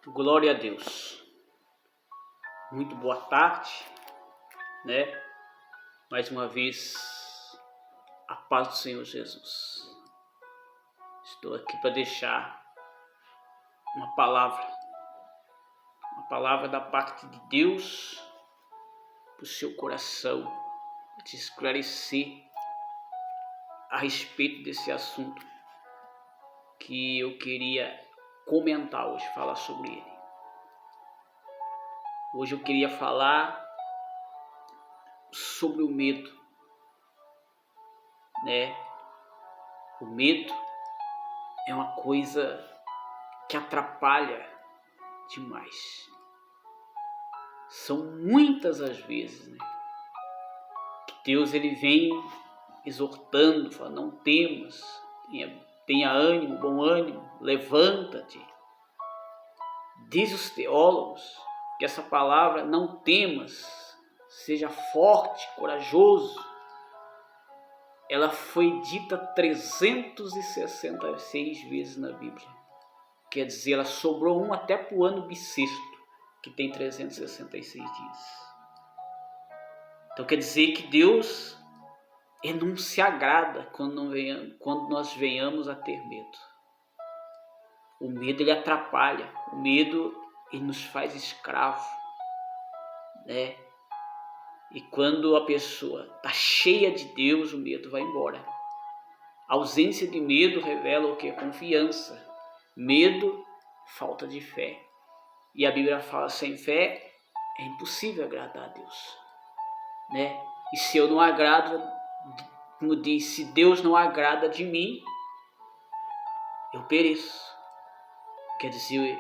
Glória a Deus. Muito boa tarde, né? Mais uma vez, a paz do Senhor Jesus. Estou aqui para deixar uma palavra da parte de Deus para o seu coração, para te esclarecer a respeito desse assunto que eu queria comentar hoje, falar sobre ele. Hoje eu queria falar sobre o medo, né? O medo é uma coisa que atrapalha demais. São muitas as vezes, né, que Deus ele vem exortando, falando: não temas, tenha ânimo, bom ânimo, levanta-te. Diz os teólogos que essa palavra não temas, seja forte, corajoso, ela foi dita 366 vezes na Bíblia. Quer dizer, ela sobrou um até para o ano bissexto, que tem 366 dias. Então quer dizer que Deus não se agrada quando nós venhamos a ter medo. O medo ele atrapalha, o medo ele nos faz escravo, né? E quando a pessoa está cheia de Deus, o medo vai embora. A ausência de medo revela o que? Confiança. Medo, falta de fé. E a Bíblia fala: sem fé é impossível agradar a Deus, né? E se eu não agrado, como diz, se Deus não agrada de mim, eu pereço. Quer dizer,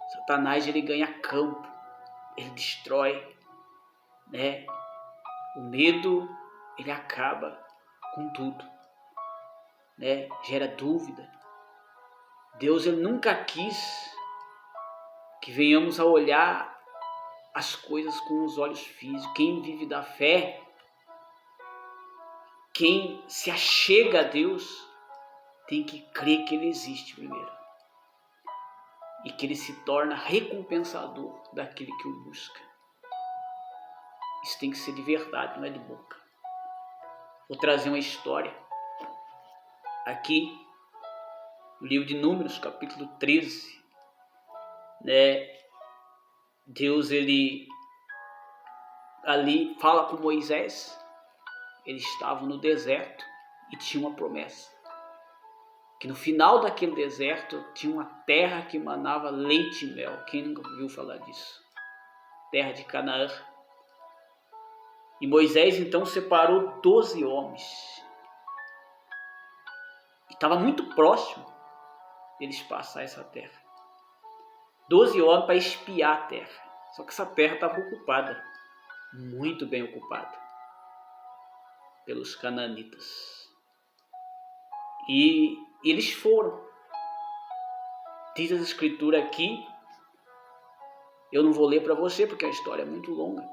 Satanás ele ganha campo, ele destrói, né? O medo ele acaba com tudo, né? Gera dúvida. Deus ele nunca quis que venhamos a olhar as coisas com os olhos físicos. Quem vive da fé, quem se achega a Deus, tem que crer que Ele existe primeiro. E que Ele se torna recompensador daquele que o busca. Isso tem que ser de verdade, não é de boca. Vou trazer uma história aqui, no livro de Números, capítulo 13. Né? Deus, ele ali fala com Moisés. Eles estavam no deserto e tinha uma promessa. Que no final daquele deserto tinha uma terra que manava leite e mel. Quem nunca ouviu falar disso? Terra de Canaã. E Moisés então separou 12 homens. E estava muito próximo deles passar essa terra. 12 homens para espiar a terra. Só que essa terra estava ocupada. Muito bem ocupada. Pelos cananitas. E eles foram. Diz a escritura aqui. Eu não vou ler para você porque a história é muito longa.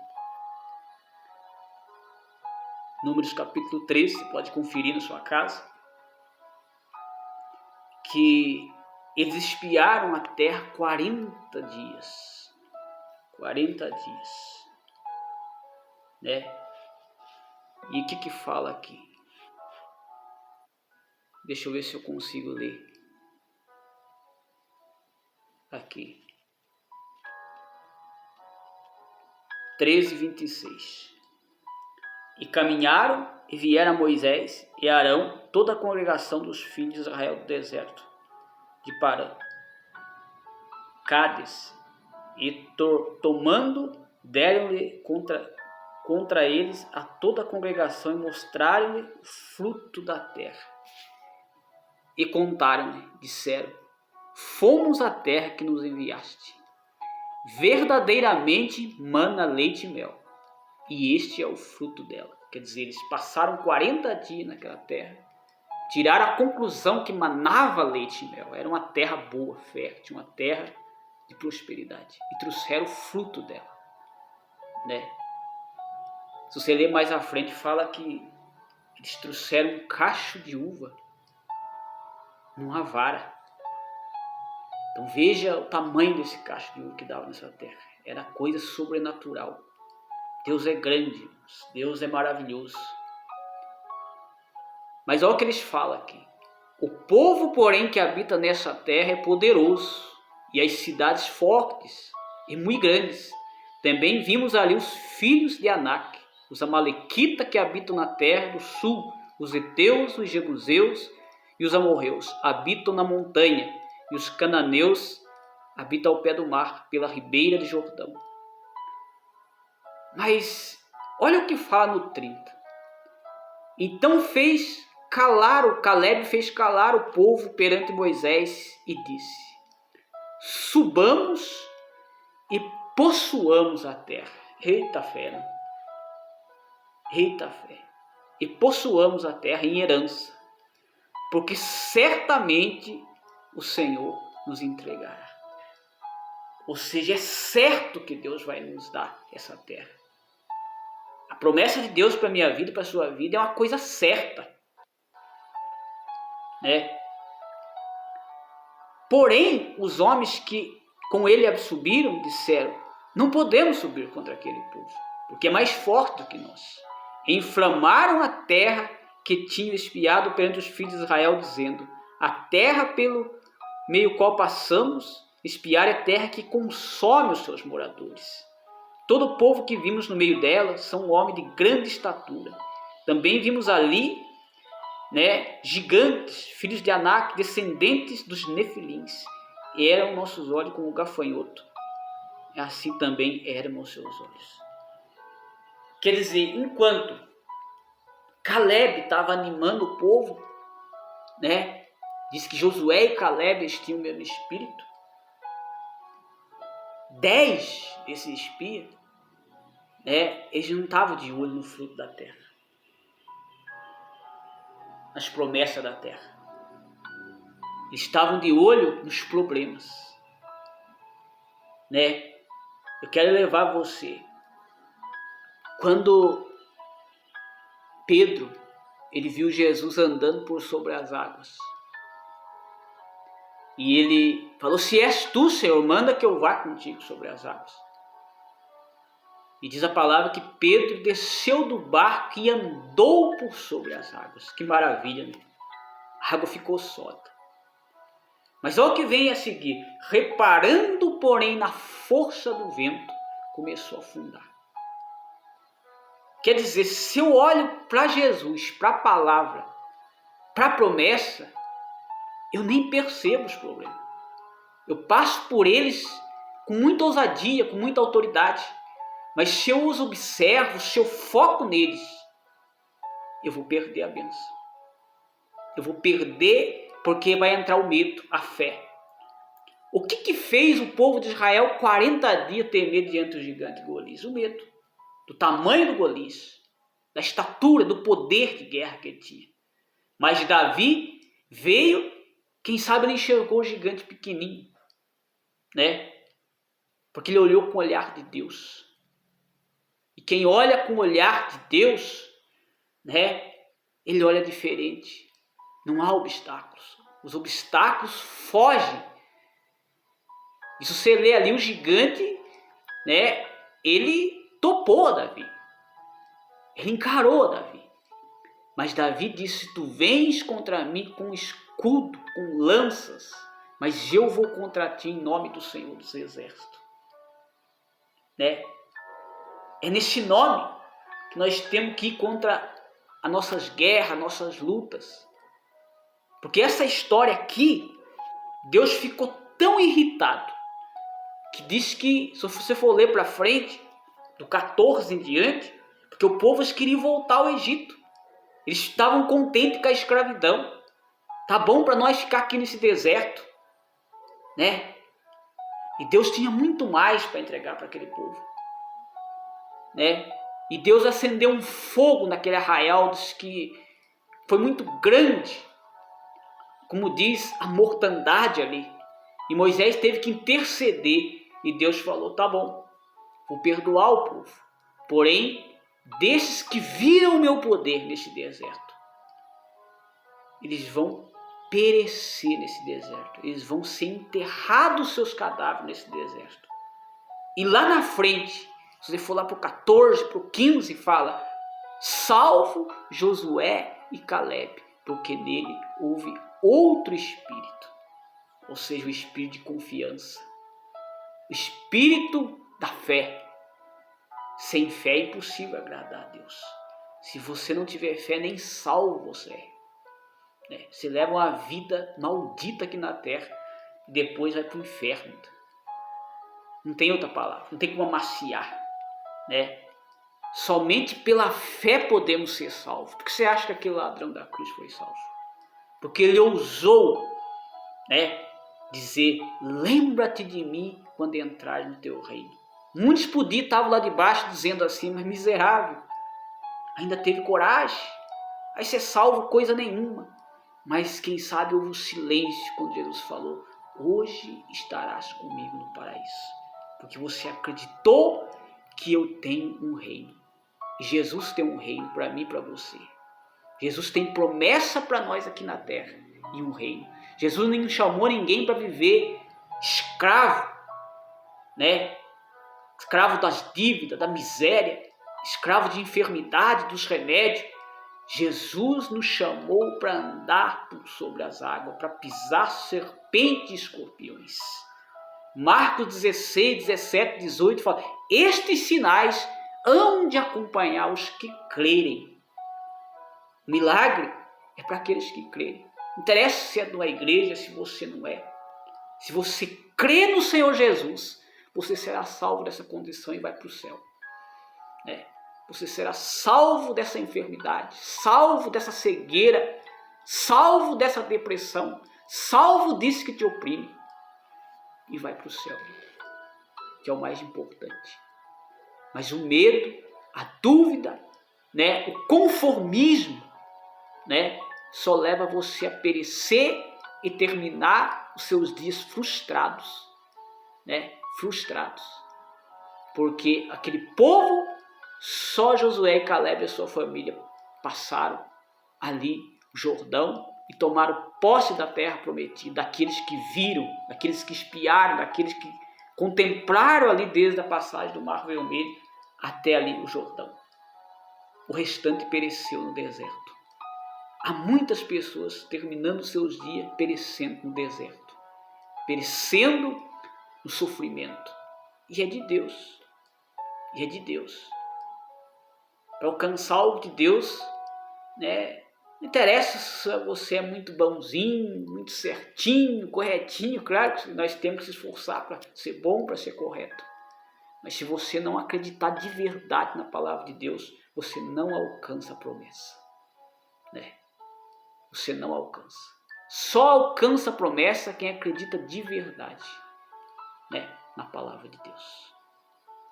Números capítulo 13, você pode conferir na sua casa. Que eles espiaram a terra 40 dias. 40 dias. Né? E o que fala aqui? Deixa eu ver se eu consigo ler. Aqui. 13:26. E caminharam e vieram a Moisés e Arão, toda a congregação dos filhos de Israel do deserto de Parã, Cádiz, e tomando, deram-lhe contra eles a toda a congregação e mostraram-lhe o fruto da terra. E contaram-lhe, disseram: fomos à terra que nos enviaste. Verdadeiramente mana leite e mel, e este é o fruto dela. Quer dizer, eles passaram 40 dias naquela terra, tiraram a conclusão que manava leite e mel. Era uma terra boa, fértil, uma terra de prosperidade, e trouxeram o fruto dela, né? Se você ler mais à frente, fala que eles trouxeram um cacho de uva numa vara. Então veja o tamanho desse cacho de ouro que dava nessa terra. Era coisa sobrenatural. Deus é grande, Deus é maravilhoso. Mas olha o que eles falam aqui. O povo, porém, que habita nessa terra é poderoso, e as cidades fortes e muito grandes. Também vimos ali os filhos de Anak, os amalequitas que habitam na terra do sul, os heteus, os jebuseus e os amorreus habitam na montanha, e os cananeus habitam ao pé do mar, pela ribeira de Jordão. Mas olha o que fala no 30. Então Caleb fez calar o povo perante Moisés e disse: subamos e possuamos a terra. Eita fé, eita fé. E possuamos a terra em herança, porque certamente o Senhor nos entregará. Ou seja, é certo que Deus vai nos dar essa terra. A promessa de Deus para a minha vida, para a sua vida, é uma coisa certa. Porém, os homens que com ele subiram disseram: não podemos subir contra aquele povo, porque é mais forte do que nós. E inflamaram a terra que tinham espiado perante os filhos de Israel, dizendo: a terra pelo meio qual passamos, espiar é terra que consome os seus moradores. Todo o povo que vimos no meio dela são homens de grande estatura. Também vimos ali gigantes, filhos de Anak, descendentes dos Nefilins. E eram nossos olhos como gafanhoto. Assim também eram os seus olhos. Quer dizer, enquanto Caleb estava animando o povo, diz que Josué e Caleb tinham o mesmo espírito. 10 desses espias, eles não estavam de olho no fruto da terra, nas promessas da terra. Eles estavam de olho nos problemas. Eu quero levar você. Quando Pedro, ele viu Jesus andando por sobre as águas, e ele falou: se és tu, Senhor, manda que eu vá contigo sobre as águas. E diz a palavra que Pedro desceu do barco e andou por sobre as águas. Que maravilha, né? A água ficou sólida. Mas olha o que vem a seguir. Reparando, porém, na força do vento, começou a afundar. Quer dizer, se eu olho para Jesus, para a palavra, para a promessa, eu nem percebo os problemas. Eu passo por eles com muita ousadia, com muita autoridade. Mas se eu os observo, se eu foco neles, eu vou perder a bênção. Eu vou perder porque vai entrar o medo, a fé. O que fez o povo de Israel 40 dias ter medo diante do gigante Golias? O medo. Do tamanho do Golias, da estatura, do poder de guerra que ele tinha. Mas Davi veio, quem sabe ele enxergou o gigante pequenininho, porque ele olhou com o olhar de Deus. E quem olha com o olhar de Deus, ele olha diferente. Não há obstáculos. Os obstáculos fogem. E se você lê ali o gigante, ele topou Davi. Ele encarou Davi. Mas Davi disse: tu vens contra mim com escudo, com lanças, mas eu vou contra ti em nome do Senhor dos Exércitos. É nesse nome que nós temos que ir contra as nossas guerras, nossas lutas. Porque essa história aqui, Deus ficou tão irritado, que diz que, se você for ler para frente, do 14 em diante, porque o povo queria voltar ao Egito. Eles estavam contentes com a escravidão. Tá bom para nós ficar aqui nesse deserto, E Deus tinha muito mais para entregar para aquele povo, E Deus acendeu um fogo naquele arraial, diz que foi muito grande, como diz a mortandade ali. E Moisés teve que interceder, e Deus falou: tá bom, vou perdoar o povo, porém, desses que viram o meu poder neste deserto, eles vão perecer nesse deserto. Eles vão ser enterrados seus cadáveres nesse deserto. E lá na frente, se você for lá para o 14, para o 15, fala: salvo Josué e Caleb, porque nele houve outro espírito. Ou seja, o espírito de confiança. O espírito da fé. Sem fé é impossível agradar a Deus. Se você não tiver fé, nem salvo você é. Você leva uma vida maldita aqui na terra e depois vai para o inferno. Não tem outra palavra, não tem como amaciar, né? Somente pela fé podemos ser salvos. Por que você acha que aquele ladrão da cruz foi salvo? Porque ele ousou, né, dizer: lembra-te de mim quando entrar no teu reino. Muitos podiam estar lá debaixo dizendo assim: mas miserável, ainda teve coragem, vai ser salvo coisa nenhuma. Mas quem sabe houve um silêncio quando Jesus falou: hoje estarás comigo no paraíso. Porque você acreditou que eu tenho um reino. E Jesus tem um reino para mim e para você. Jesus tem promessa para nós aqui na terra e um reino. Jesus não chamou ninguém para viver escravo, né? Escravo das dívidas, da miséria, escravo de enfermidade, dos remédios. Jesus nos chamou para andar sobre as águas, para pisar serpentes e escorpiões. Marcos 16, 17, 18 fala: estes sinais hão de acompanhar os que crerem. Milagre é para aqueles que crerem. Não interessa se é de uma igreja, se você não é. Se você crê no Senhor Jesus, você será salvo dessa condição e vai para o céu. Você será salvo dessa enfermidade, salvo dessa cegueira, salvo dessa depressão, salvo disso que te oprime. E vai para o céu, que é o mais importante. Mas o medo, a dúvida, né, o conformismo, né, só leva você a perecer e terminar os seus dias frustrados, né, frustrados. Porque aquele povo, só Josué e Caleb e a sua família passaram ali o Jordão e tomaram posse da terra prometida, daqueles que viram, daqueles que espiaram, daqueles que contemplaram ali desde a passagem do Mar Vermelho até ali o Jordão. O restante pereceu no deserto. Há muitas pessoas terminando seus dias perecendo no deserto, perecendo no sofrimento. E é de Deus. E é de Deus. Para alcançar algo de Deus, né? Não interessa se você é muito bonzinho, muito certinho, corretinho. Claro que nós temos que se esforçar para ser bom, para ser correto. Mas se você não acreditar de verdade na palavra de Deus, você não alcança a promessa, né? Você não alcança. Só alcança a promessa quem acredita de verdade, né, na palavra de Deus.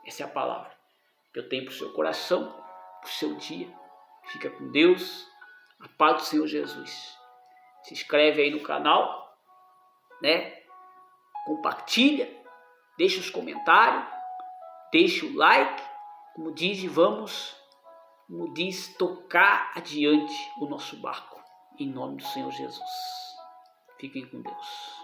Essa é a palavra que eu tenho para o seu coração, para o seu dia. Fica com Deus. A paz do Senhor Jesus. Se inscreve aí no canal, né? Compartilha, deixa os comentários, deixa o like. Como diz, tocar adiante o nosso barco. Em nome do Senhor Jesus. Fiquem com Deus.